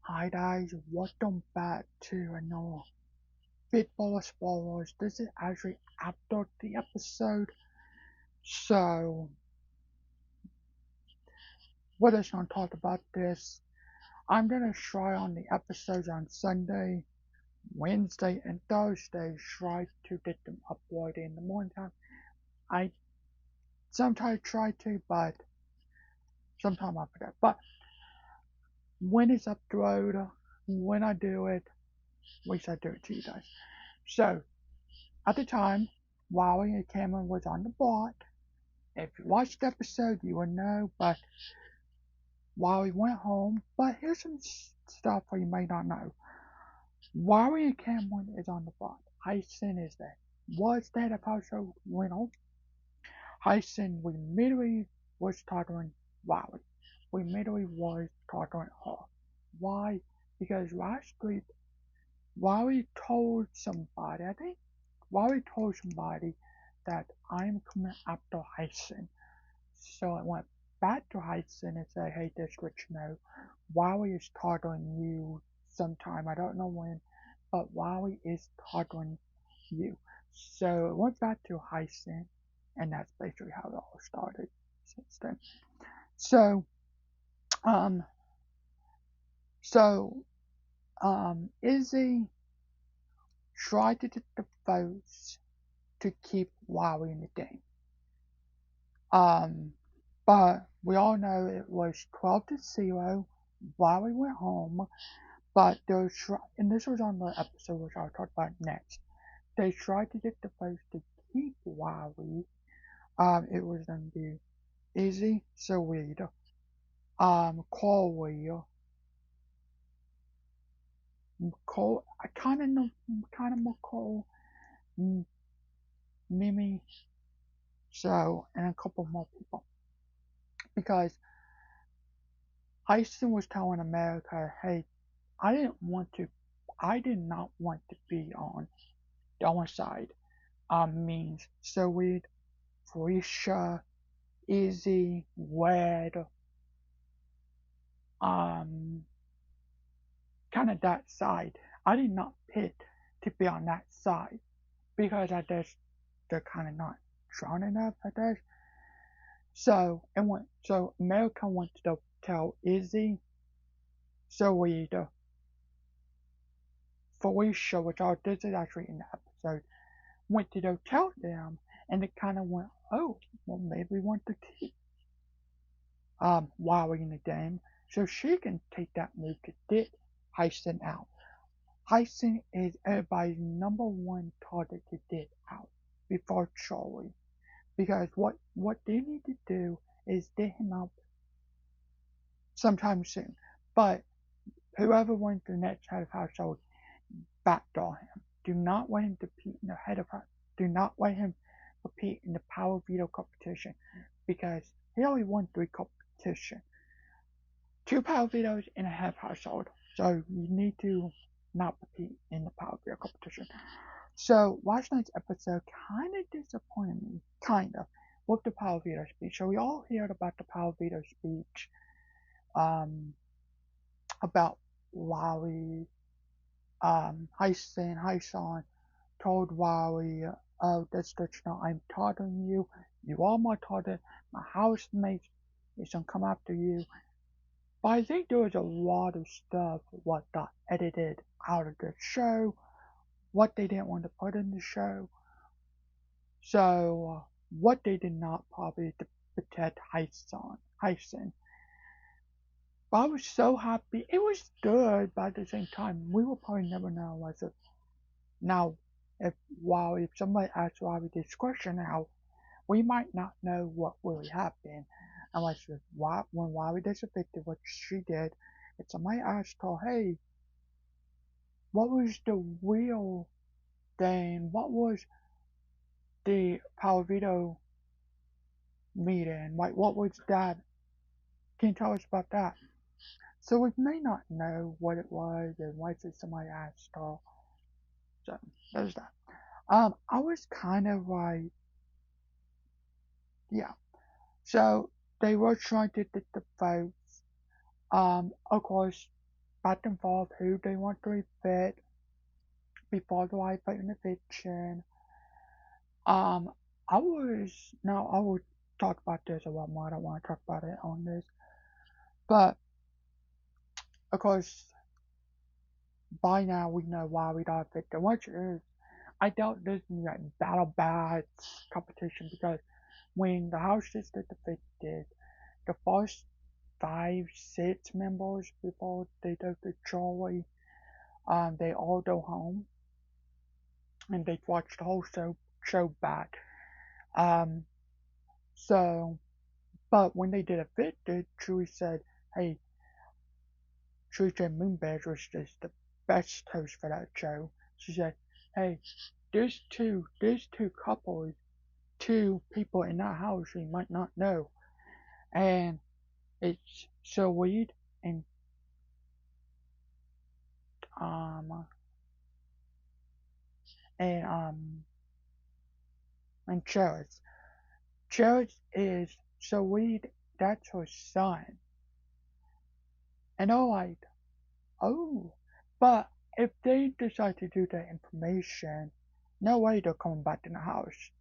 Hi guys, welcome back to another Football Spoilers. This is actually after the episode, so we're just gonna talk about this. I'm gonna try on the episodes on Sunday, Wednesday, and Thursday. Try to get them uploaded in the morning time. I sometimes try to, but sometimes I forget. But when it's uploaded, when I do it, at least I do it to you guys. So at the time, Wally and Cameron was on the boat. If you watched the episode, you would know, but while he went home, but here's some stuff you may not know. Wally and Cameron is on the boat. Hyson is there. Was that episode went on? Hyson, we immediately was talking Wally. We immediately was talking her. Why? Because last week, Wally told somebody, I think Wally told somebody that I'm coming after Hyson. So I went back to Hudson and said, hey, this rich know, Wowie is targeting you sometime. I don't know when, but Wowie is targeting you. So I went back to Hudson, and that's basically how it all started since then. So, um, so, Izzy tried to get the votes to keep Wowie in the game. Um, but we all know it was 12-0 while we went home. But they and this was on the episode which I'll talk about next. They tried to get the votes to keep Wally. It was gonna be Izzy, Sweet, Chloe, Cole. I kind of know, kind of McCall, Mimi, so and a couple more people because Tyson was telling America, hey, I did not want to be on the other side. Means Sweet, Felicia, Izzy, Wed, um, kind of that side. I did not pick to be on that side because I guess they're kind of not strong enough, I guess. So America wanted to tell Izzy, Zoe, Felicia, which all this is actually in the episode, went to go tell them, and it kind of went, oh, well maybe we want to keep Wally in the game, so she can take that move to get Hyson out. Hyson is everybody's number one target to get out before Charlie. Because what they need to do is get him out sometime soon. But whoever wins the next head of household, backdoor him. Do not let him compete in the head of do not let him compete in the power veto competition because he only won 3 competitions. 2 power vetoes in a head of household. So you need to not compete in the power veto competition. So last night's episode kind of disappointed me, kind of, with the Power Veto speech. So we all heard about the Power Veto speech, um, about Wally, Hyson told Wally, oh, that's not, I'm taunting you, you are my target, my housemates is gonna come after you. But I think there was a lot of stuff what got edited out of the show, what they didn't want to put in the show. So, what they did not probably to protect Hyson. But I was so happy. It was good, but at the same time, we will probably never know was it. Now, if somebody asks Robbie this question now, we might not know what really happened unless when Robbie gets evicted, what she did, if somebody asked her, hey, what was the real thing? What was the Palo Vito meeting? Like, what was that? Can you tell us about that? So we may not know what it was unless it's somebody asked her. So there's that. I was kind of like, yeah. So they were trying to get the votes. Of course, back and forth who they want to evict before the live fighting eviction. Um, I will talk about this a lot more. I don't want to talk about it on this, but of course, by now we know why we got evicted, which is I doubt this is like battle bats competition because when the houses get evicted, the first 5, 6 members before they go to Charlie, they all go home and they watch the whole show back. Um, so, but when they did evicted, Chewie said, "Hey, Chewie said Moonbears was just the best host for that show." She said, "Hey, there's two couples, 2 people in that house you might not know, and it's Sylweed and um and um and Cherish. Cherish is Sylweed, that's her son." And I'm like, oh, but if they decide to do that information, no way they're coming back in the house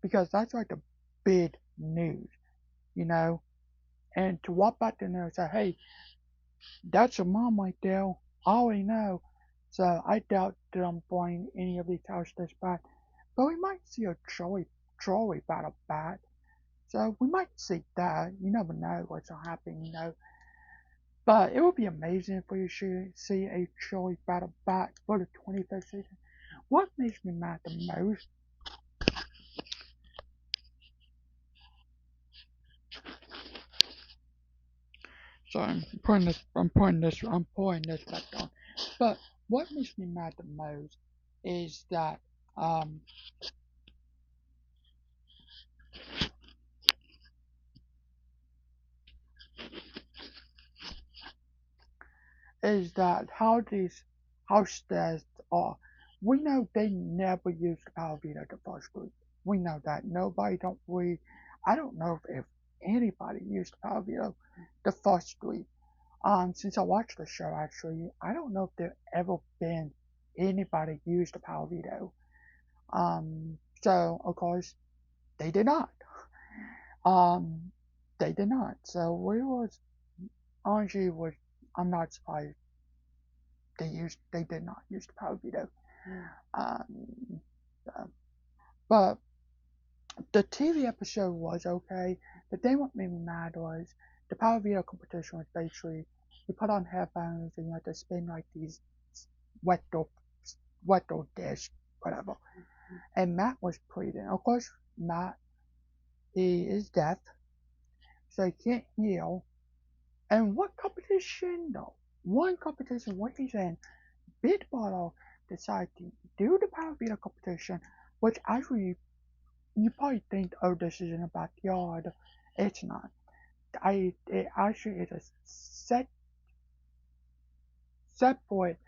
because that's like the big news, you know. And to walk back in there and say, hey, that's your mom right there. I already know. So I doubt that I'm bringing any of these houses back. But we might see a trolley battle back. So we might see that. You never know what's gonna happen, you know. But it would be amazing if we should see a trolley battle back for the 25th season. What makes me mad the most So I'm pouring this back on. But what makes me mad the most is that um how these house tests are. We know they never used the power veto to first group. We know that nobody don't we. I don't know if anybody used the power veto the first group. Since I watched the show, actually, I don't know if there ever been anybody use the power veto. So of course they did not. Um, they did not. So we was honestly was I'm not surprised they did not use the power veto. Um, uh, but the TV episode was okay. The thing what made me mad was the power veto competition was basically you put on headphones and you had to spin like these wet dope wet dope dish, whatever. And Matt was pleading. Of course, Matt he is deaf, so he can't heal. And what competition though? One competition, what he's in, Big Bottle decided to do the Power Beater competition, which actually you probably think, oh, this is in a backyard. It's not. It actually is a separate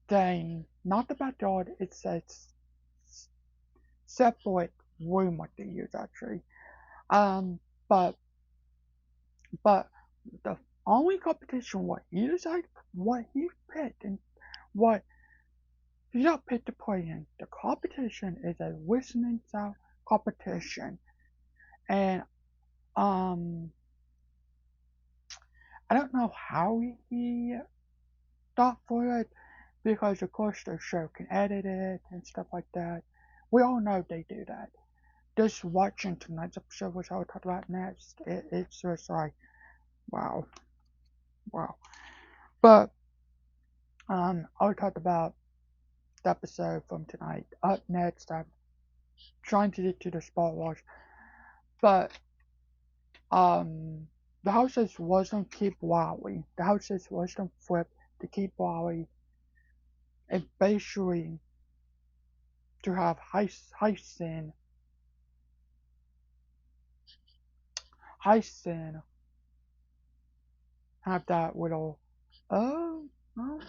thing, not the backyard. It's a separate room what they use actually. Um, but but the only competition what he decided, what he picked, and what he's not picked to play in. The competition is a listening style competition, and um, I don't know how he thought for it because of course the show can edit it and stuff like that. We all know they do that. Just watching tonight's episode, which I'll talk about next, it's just like wow, wow. But I'll talk about the episode from tonight. Up next, I'm trying to get to the spoilers, but um, the houses wasn't keep Wally. The houses wasn't flip to keep Wally, and basically to have Hyson have that little oh no.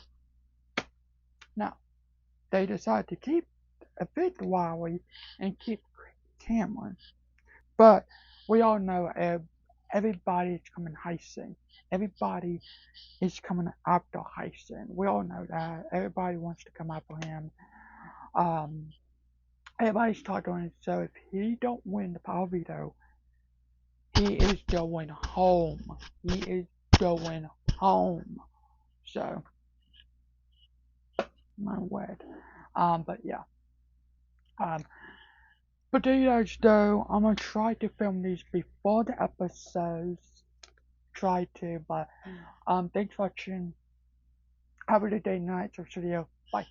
Now they decide to keep evict Wally and keep Cameron. But we all know everybody's coming Hyson. everybody is coming after Hyson. We all know that. Everybody wants to come after him. Um, Everybody's talking on it, so if he don't win the power veto, he is going home. He is going home. So, my word. But yeah. Um, potatoes though, I'm gonna try to film these before the episodes. Try to, but thanks for watching. Have a good day, night, or video. Bye.